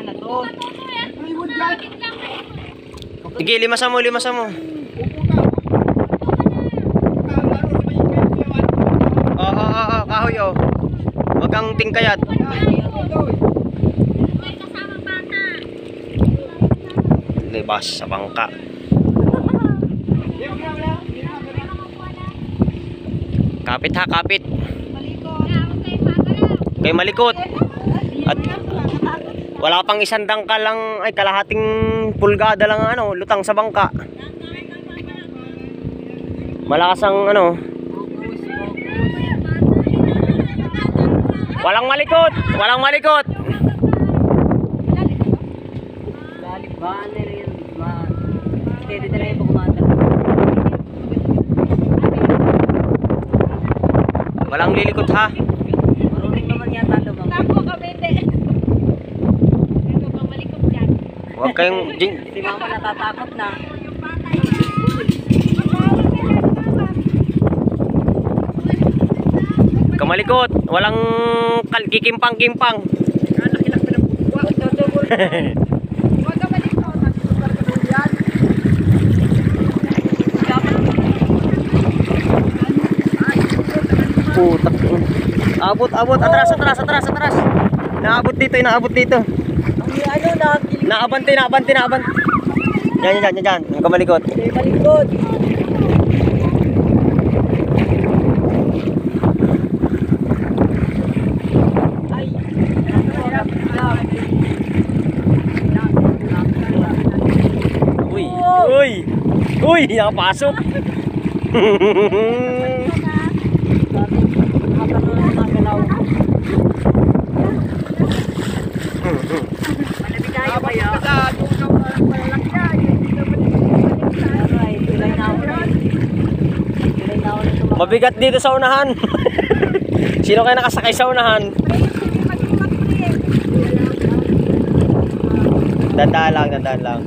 na to. Sige, limasan mo, limasan mo. Oo, kahoy oh. Huwag kang tingkayat. Libas sa bangka. Kapit ha, kapit. Kay malikot. At wala pang isang dangkal lang, ay kalahating pulgada lang ano, lutang sa bangka. Malakas ang ano. Walang malikot, walang malikot. Lalibaan na rin. Steady na yung pagkumata. Walang lilikot ha. Marunong naman yata lumang. Tapo ka, bete. Ano ba malikot yan? Huwag kayong Si mama natatakot na. kamalikot, walang kikimpang-kimpang. Huwag ka malikot. Putak. Abot, atras. Naabot dito, inaabot dito. Ang nakikilig. Naabante. Yan. Ang kamalikot. May malikot. Ay. Uy, nakapasok. Mabigat dito sa unahan. Sino kaya nakasakay sa unahan? Dandaan lang.